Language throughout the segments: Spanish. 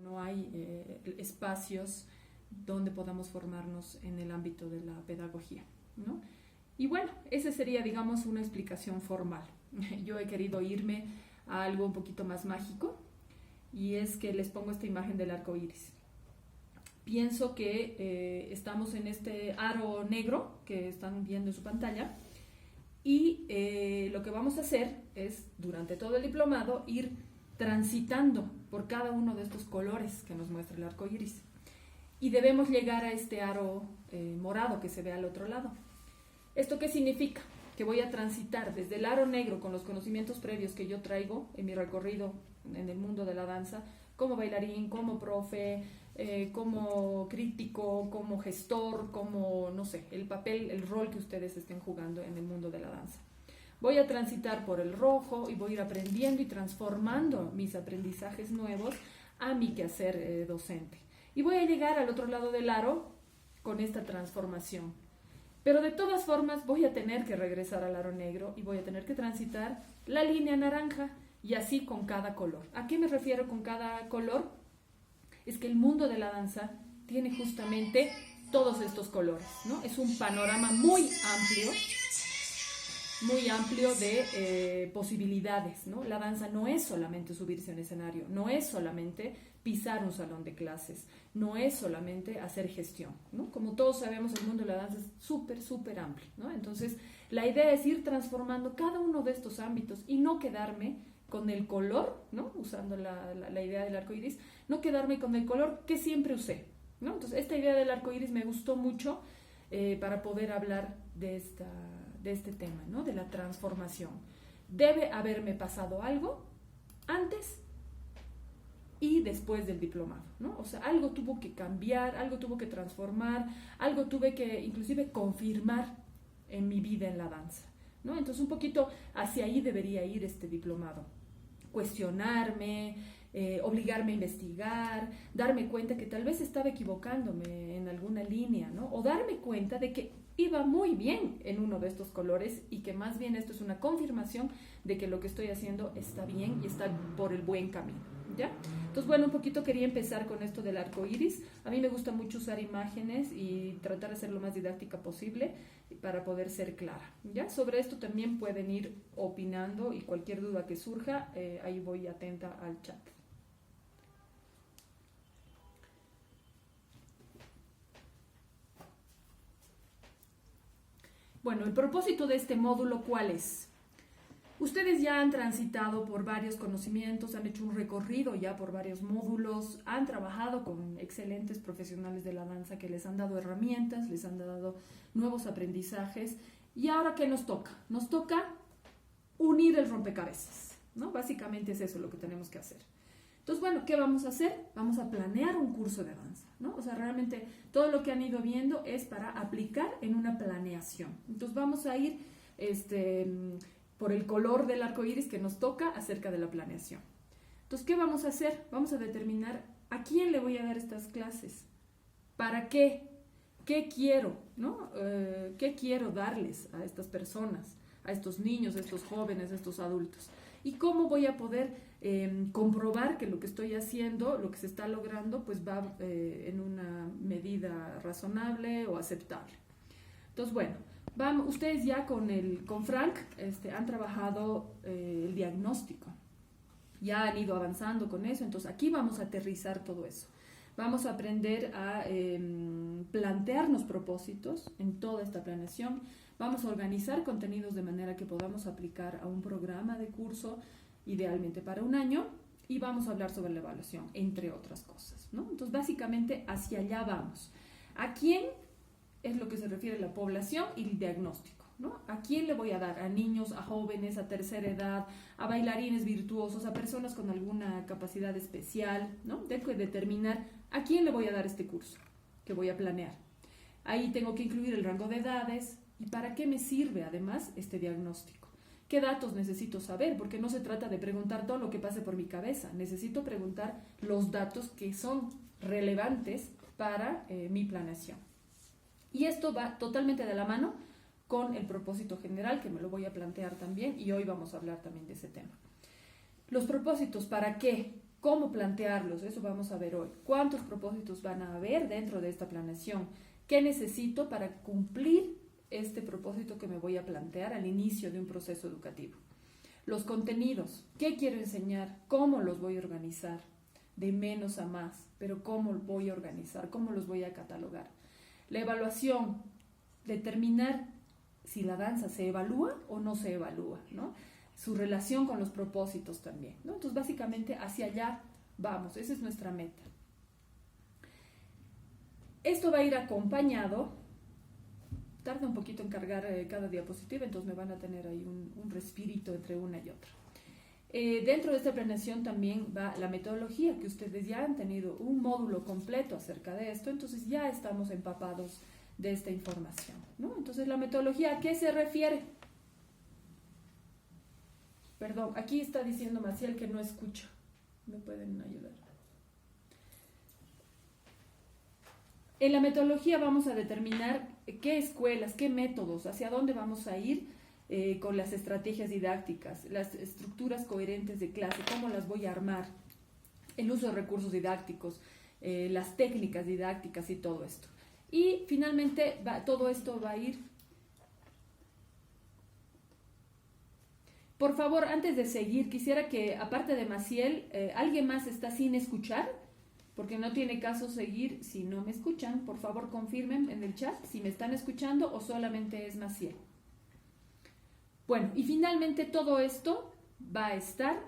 no hay espacios donde podamos formarnos en el ámbito de la pedagogía, ¿no? Y bueno, esa sería, digamos, una explicación formal. Yo he querido irme a algo un poquito más mágico, y es que les pongo esta imagen del arco iris. Pienso que estamos en este aro negro que están viendo en su pantalla, y lo que vamos a hacer es, durante todo el diplomado, ir transitando por cada uno de estos colores que nos muestra el arco iris. Y debemos llegar a este aro morado que se ve al otro lado. ¿Esto qué significa? Que voy a transitar desde el aro negro con los conocimientos previos que yo traigo en mi recorrido en el mundo de la danza, como bailarín, como profe, como crítico, como gestor, como, no sé, el papel, el rol que ustedes estén jugando en el mundo de la danza. Voy a transitar por el rojo y voy a ir aprendiendo y transformando mis aprendizajes nuevos a mi quehacer docente. Y voy a llegar al otro lado del aro con esta transformación. Pero de todas formas voy a tener que regresar al aro negro y voy a tener que transitar la línea naranja, y así con cada color. ¿A qué me refiero con cada color? Es que el mundo de la danza tiene justamente todos estos colores, ¿no? Es un panorama muy amplio de posibilidades, ¿no? La danza no es solamente subirse a un escenario, no es solamente pisar un salón de clases, no es solamente hacer gestión, ¿no? Como todos sabemos, el mundo de la danza es súper amplio, ¿no? Entonces, la idea es ir transformando cada uno de estos ámbitos y no quedarme con el color, ¿no? Usando la idea del arco iris, no quedarme con el color que siempre usé, ¿no? Entonces, esta idea del arco iris me gustó mucho para poder hablar de este tema, ¿no? De la transformación. Debe haberme pasado algo antes y después del diplomado, ¿no? O sea, algo tuvo que cambiar, algo tuvo que transformar, algo tuve que inclusive confirmar en mi vida en la danza, ¿no? Entonces, un poquito hacia ahí debería ir este diplomado. Cuestionarme, obligarme a investigar, darme cuenta que tal vez estaba equivocándome en alguna línea, ¿no? O darme cuenta de que iba muy bien en uno de estos colores y que más bien esto es una confirmación de que lo que estoy haciendo está bien y está por el buen camino, ¿ya? Entonces, bueno, un poquito quería empezar con esto del arco iris. A mí me gusta mucho usar imágenes y tratar de ser lo más didáctica posible para poder ser clara, ¿ya? Sobre esto también pueden ir opinando, y cualquier duda que surja, ahí voy atenta al chat. Bueno, el propósito de este módulo, ¿cuál es? Ustedes ya han transitado por varios conocimientos, han hecho un recorrido ya por varios módulos, han trabajado con excelentes profesionales de la danza que les han dado herramientas, les han dado nuevos aprendizajes. ¿Y ahora qué nos toca? Nos toca unir el rompecabezas, ¿no? Básicamente es eso lo que tenemos que hacer. Entonces, bueno, ¿qué vamos a hacer? Vamos a planear un curso de danza, ¿no? O sea, realmente todo lo que han ido viendo es para aplicar en una planeación. Entonces, vamos a ir por el color del arco iris que nos toca acerca de la planeación. Entonces, ¿qué vamos a hacer? Vamos a determinar a quién le voy a dar estas clases, para qué, qué quiero, ¿no? ¿Qué quiero darles a estas personas, a estos niños, a estos jóvenes, a estos adultos? Y cómo voy a poder comprobar que lo que estoy haciendo, lo que se está logrando, pues va en una medida razonable o aceptable. Entonces, bueno, ustedes ya con Frank han trabajado el diagnóstico, ya han ido avanzando con eso. Entonces, aquí vamos a aterrizar todo eso. Vamos a aprender a plantearnos propósitos en toda esta planeación. Vamos a organizar contenidos de manera que podamos aplicar a un programa de curso, idealmente para un año, y vamos a hablar sobre la evaluación, entre otras cosas, ¿no? Entonces, básicamente, hacia allá vamos. ¿A quién? Es lo que se refiere a la población y el diagnóstico, ¿no? ¿A quién le voy a dar? A niños, a jóvenes, a tercera edad, a bailarines virtuosos, a personas con alguna capacidad especial, ¿no? Tengo que determinar a quién le voy a dar este curso que voy a planear. Ahí tengo que incluir el rango de edades y para qué me sirve además este diagnóstico. ¿Qué datos necesito saber? Porque no se trata de preguntar todo lo que pase por mi cabeza. Necesito preguntar los datos que son relevantes para mi planeación. Y esto va totalmente de la mano con el propósito general, que me lo voy a plantear también, y hoy vamos a hablar también de ese tema. Los propósitos, ¿para qué? ¿Cómo plantearlos? Eso vamos a ver hoy. ¿Cuántos propósitos van a haber dentro de esta planeación? ¿Qué necesito para cumplir este propósito que me voy a plantear al inicio de un proceso educativo? Los contenidos, ¿qué quiero enseñar? ¿Cómo los voy a organizar? De menos a más, pero ¿cómo voy a organizar? ¿Cómo los voy a catalogar? La evaluación, determinar si la danza se evalúa o no se evalúa, ¿no? Su relación con los propósitos también, ¿no? Entonces, básicamente, hacia allá vamos, esa es nuestra meta. Esto va a ir acompañado, tarda un poquito en cargar cada diapositiva, entonces me van a tener ahí un respirito entre una y otra. Dentro de esta planeación también va la metodología, que ustedes ya han tenido un módulo completo acerca de esto, entonces ya estamos empapados de esta información, ¿no? Entonces, la metodología, ¿a qué se refiere? Perdón, aquí está diciendo Maciel que no escucha. ¿Me pueden ayudar? En la metodología vamos a determinar qué escuelas, qué métodos, hacia dónde vamos a ir con las estrategias didácticas, las estructuras coherentes de clase, cómo las voy a armar, el uso de recursos didácticos, las técnicas didácticas y todo esto. Y finalmente todo esto va a ir. Por favor, antes de seguir, quisiera que, aparte de Maciel, ¿alguien más está sin escuchar? Porque no tiene caso seguir si no me escuchan. Por favor, confirmen en el chat si me están escuchando o solamente es Maciel. Bueno, y finalmente todo esto va a estar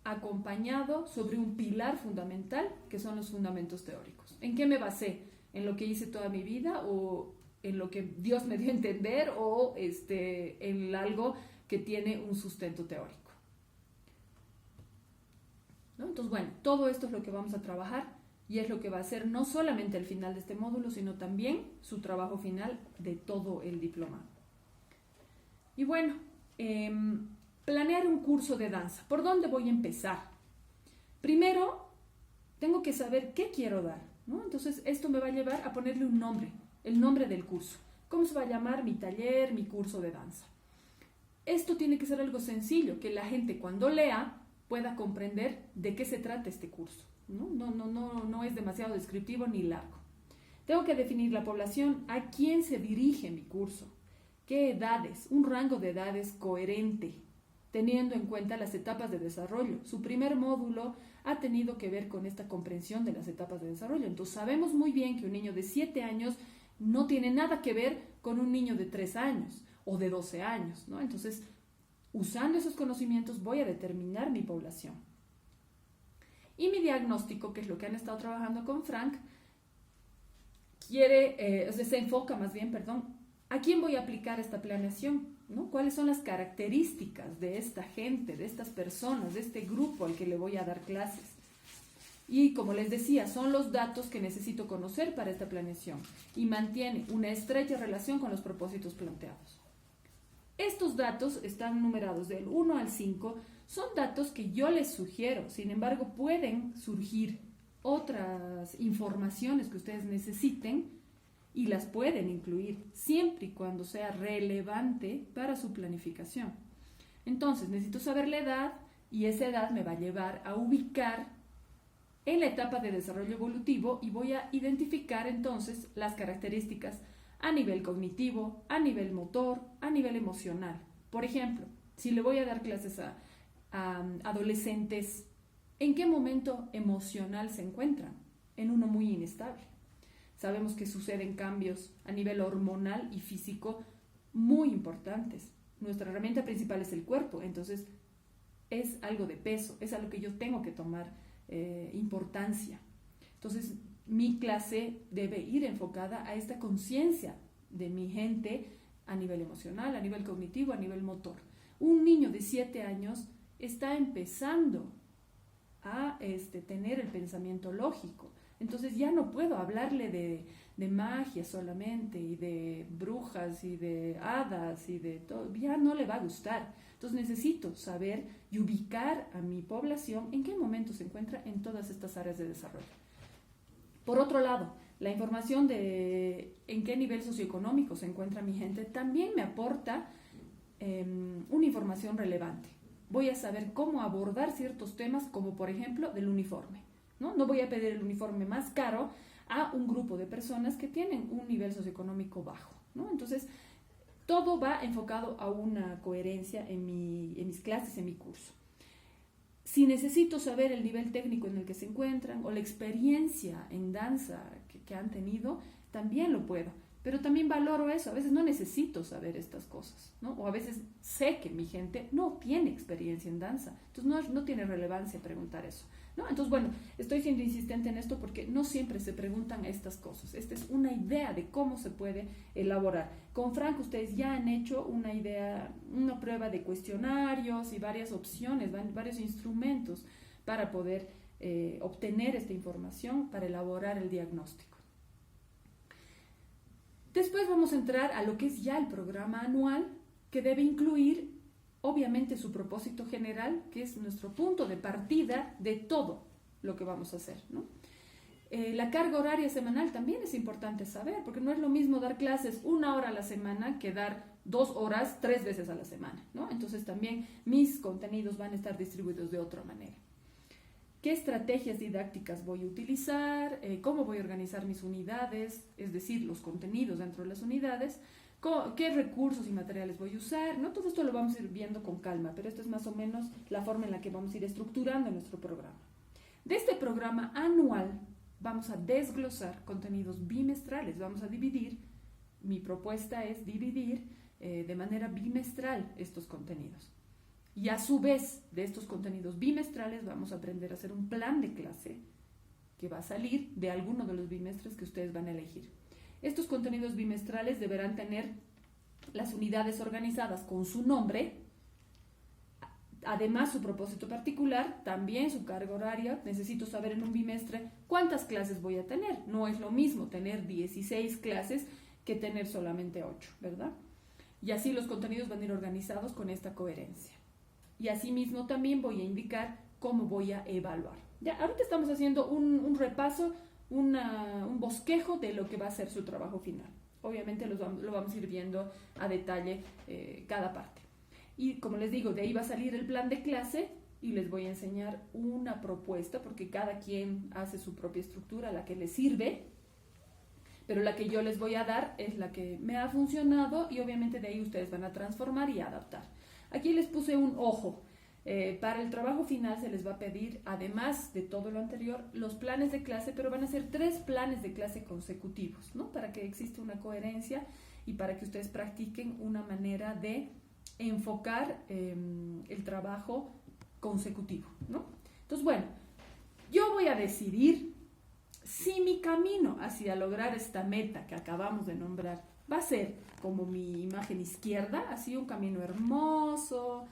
acompañado sobre un pilar fundamental, que son los fundamentos teóricos. ¿En qué me basé? ¿En lo que hice toda mi vida o en lo que Dios me dio a entender o en algo que tiene un sustento teórico? ¿No? Entonces, bueno, todo esto es lo que vamos a trabajar y es lo que va a ser no solamente el final de este módulo, sino también su trabajo final de todo el diplomado. Y bueno, planear un curso de danza. ¿Por dónde voy a empezar? Primero, tengo que saber qué quiero dar, ¿no? Entonces, esto me va a llevar a ponerle un nombre, el nombre del curso. ¿Cómo se va a llamar mi taller, mi curso de danza? Esto tiene que ser algo sencillo, que la gente cuando lea pueda comprender de qué se trata este curso, ¿no? No es demasiado descriptivo ni largo. Tengo que definir la población, a quién se dirige mi curso, qué edades, un rango de edades coherente, teniendo en cuenta las etapas de desarrollo. Su primer módulo ha tenido que ver con esta comprensión de las etapas de desarrollo. Entonces, sabemos muy bien que un niño de 7 años no tiene nada que ver con un niño de 3 años o de 12 años, ¿no? Entonces, usando esos conocimientos voy a determinar mi población. Y mi diagnóstico, que es lo que han estado trabajando con Frank, se enfoca más bien, ¿a quién voy a aplicar esta planeación? ¿No? ¿Cuáles son las características de esta gente, de estas personas, de este grupo al que le voy a dar clases? Y como les decía, son los datos que necesito conocer para esta planeación y mantiene una estrecha relación con los propósitos planteados. Estos datos están numerados del 1 al 5, son datos que yo les sugiero, sin embargo pueden surgir otras informaciones que ustedes necesiten y las pueden incluir siempre y cuando sea relevante para su planificación. Entonces necesito saber la edad y esa edad me va a llevar a ubicar en la etapa de desarrollo evolutivo y voy a identificar entonces las características a nivel cognitivo, a nivel motor, a nivel emocional. Por ejemplo, si le voy a dar clases a adolescentes, ¿en qué momento emocional se encuentran? En uno muy inestable. Sabemos que suceden cambios a nivel hormonal y físico muy importantes. Nuestra herramienta principal es el cuerpo, entonces es algo de peso, es algo que yo tengo que tomar importancia. Entonces, mi clase debe ir enfocada a esta conciencia de mi gente a nivel emocional, a nivel cognitivo, a nivel motor. Un niño de 7 años está empezando a tener el pensamiento lógico. Entonces ya no puedo hablarle de magia solamente y de brujas y de hadas y de todo. Ya no le va a gustar. Entonces necesito saber y ubicar a mi población en qué momento se encuentra en todas estas áreas de desarrollo. Por otro lado, la información de en qué nivel socioeconómico se encuentra mi gente también me aporta una información relevante. voy a saber cómo abordar ciertos temas, como por ejemplo del uniforme, ¿no? No voy a pedir el uniforme más caro a un grupo de personas que tienen un nivel socioeconómico bajo, ¿no? Entonces, todo va enfocado a una coherencia en mis clases, en mi curso. Si necesito saber el nivel técnico en el que se encuentran o la experiencia en danza que han tenido, también lo puedo. Pero también valoro eso. A veces no necesito saber estas cosas, ¿no? O a veces sé que mi gente no tiene experiencia en danza. Entonces no tiene relevancia preguntar eso, ¿no? Entonces, bueno, estoy siendo insistente en esto porque no siempre se preguntan estas cosas. Esta es una idea de cómo se puede elaborar. Con Frank ustedes ya han hecho una idea, una prueba de cuestionarios y varias opciones, varios instrumentos para poder obtener esta información para elaborar el diagnóstico. Después vamos a entrar a lo que es ya el programa anual, que debe incluir, obviamente, su propósito general, que es nuestro punto de partida de todo lo que vamos a hacer, ¿no? La carga horaria semanal también es importante saber, porque no es lo mismo dar clases 1 hora a la semana que dar 2 horas 3 veces a la semana, ¿no? Entonces también mis contenidos van a estar distribuidos de otra manera. ¿Qué estrategias didácticas voy a utilizar? ¿Cómo voy a organizar mis unidades? Es decir, los contenidos dentro de las unidades. ¿Qué recursos y materiales voy a usar? ¿No? Todo esto lo vamos a ir viendo con calma, pero esto es más o menos la forma en la que vamos a ir estructurando nuestro programa. De este programa anual vamos a desglosar contenidos bimestrales. Vamos a dividir, mi propuesta es dividir de manera bimestral estos contenidos. Y a su vez, de estos contenidos bimestrales vamos a aprender a hacer un plan de clase que va a salir de alguno de los bimestres que ustedes van a elegir. Estos contenidos bimestrales deberán tener las unidades organizadas con su nombre, además su propósito particular, también su carga horaria. Necesito saber en un bimestre cuántas clases voy a tener. No es lo mismo tener 16 clases que tener solamente 8, ¿verdad? Y así los contenidos van a ir organizados con esta coherencia. Y asimismo también voy a indicar cómo voy a evaluar. Ya, ahorita estamos haciendo un repaso, un bosquejo de lo que va a ser su trabajo final. Obviamente lo vamos a ir viendo a detalle cada parte. Y como les digo, de ahí va a salir el plan de clase y les voy a enseñar una propuesta, porque cada quien hace su propia estructura, la que les sirve, pero la que yo les voy a dar es la que me ha funcionado y obviamente de ahí ustedes van a transformar y adaptar. Aquí les puse un ojo. Para el trabajo final se les va a pedir, además de todo lo anterior, los planes de clase, pero van a ser 3 planes de clase consecutivos, ¿no? Para que exista una coherencia y para que ustedes practiquen una manera de enfocar el trabajo consecutivo, ¿no? Entonces, bueno, yo voy a decidir si mi camino hacia lograr esta meta que acabamos de nombrar va a ser como mi imagen izquierda, así un camino hermoso,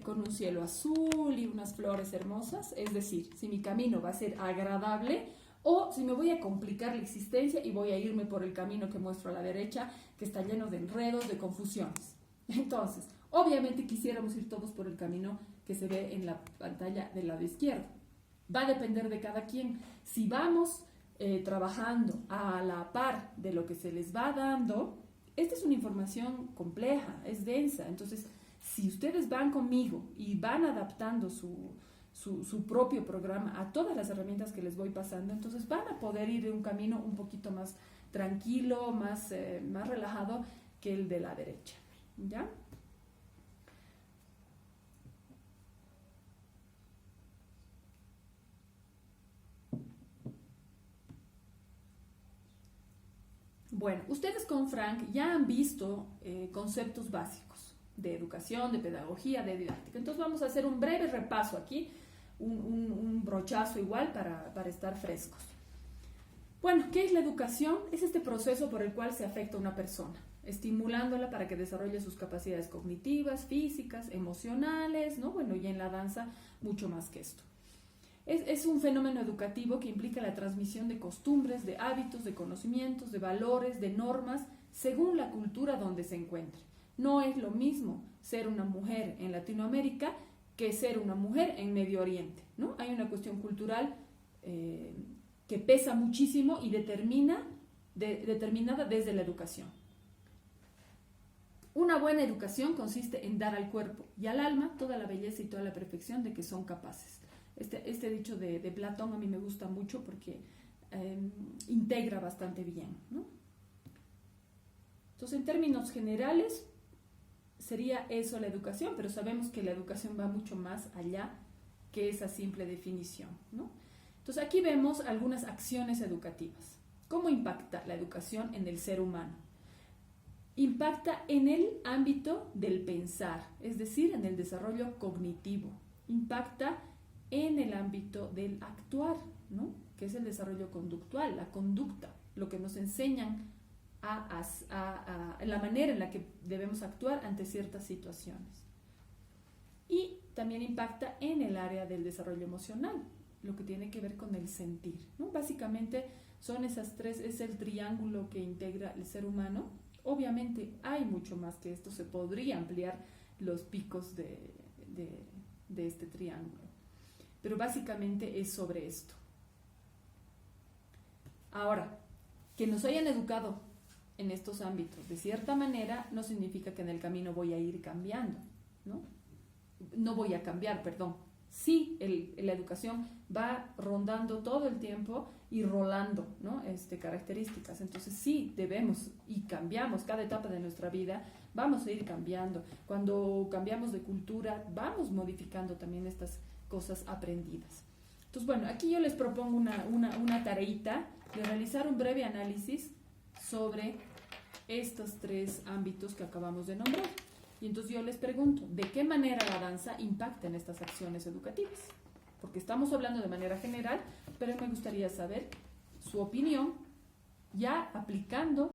con un cielo azul y unas flores hermosas. Es decir, si mi camino va a ser agradable o si me voy a complicar la existencia y voy a irme por el camino que muestro a la derecha, que está lleno de enredos, de confusiones. Entonces, obviamente quisiéramos ir todos por el camino que se ve en la pantalla del lado izquierdo. Va a depender de cada quien. Si vamos trabajando a la par de lo que se les va dando, esta es una información compleja, es densa. Entonces, si ustedes van conmigo y van adaptando su propio programa a todas las herramientas que les voy pasando, entonces van a poder ir en un camino un poquito más tranquilo, más relajado que el de la derecha, ¿ya? Bueno, ustedes con Frank ya han visto conceptos básicos de educación, de pedagogía, de didáctica. Entonces vamos a hacer un breve repaso aquí, un brochazo igual para estar frescos. Bueno, ¿qué es la educación? Es este proceso por el cual se afecta a una persona, estimulándola para que desarrolle sus capacidades cognitivas, físicas, emocionales, ¿no? Bueno, y en la danza mucho más que esto. Es un fenómeno educativo que implica la transmisión de costumbres, de hábitos, de conocimientos, de valores, de normas, según la cultura donde se encuentre. No es lo mismo ser una mujer en Latinoamérica que ser una mujer en Medio Oriente, ¿no? Hay una cuestión cultural que pesa muchísimo y determinada desde la educación. Una buena educación consiste en dar al cuerpo y al alma toda la belleza y toda la perfección de que son capaces. Este dicho de Platón a mí me gusta mucho porque integra bastante bien, ¿no? Entonces, en términos generales, sería eso la educación, pero sabemos que la educación va mucho más allá que esa simple definición, ¿no? Entonces, aquí vemos algunas acciones educativas. ¿Cómo impacta la educación en el ser humano? Impacta en el ámbito del pensar, es decir, en el desarrollo cognitivo. Impacta en el ámbito del actuar, ¿no? Que es el desarrollo conductual, la conducta, lo que nos enseñan la manera en la que debemos actuar ante ciertas situaciones. Y también impacta en el área del desarrollo emocional, lo que tiene que ver con el sentir, ¿no? Básicamente son esas tres, es el triángulo que integra el ser humano. Obviamente hay mucho más que esto, se podría ampliar los picos de este triángulo, pero básicamente es sobre esto. Ahora, que nos hayan educado en estos ámbitos de cierta manera no significa que en el camino voy a ir cambiando, ¿no? No voy a cambiar, perdón. Sí, la educación va rondando todo el tiempo y rolando, ¿no? Características. Entonces sí debemos y cambiamos cada etapa de nuestra vida, vamos a ir cambiando. Cuando cambiamos de cultura, vamos modificando también estas cosas aprendidas. Entonces, bueno, aquí yo les propongo una tareita de realizar un breve análisis sobre estos tres ámbitos que acabamos de nombrar. Y entonces yo les pregunto, ¿de qué manera la danza impacta en estas acciones educativas? Porque estamos hablando de manera general, pero me gustaría saber su opinión ya aplicando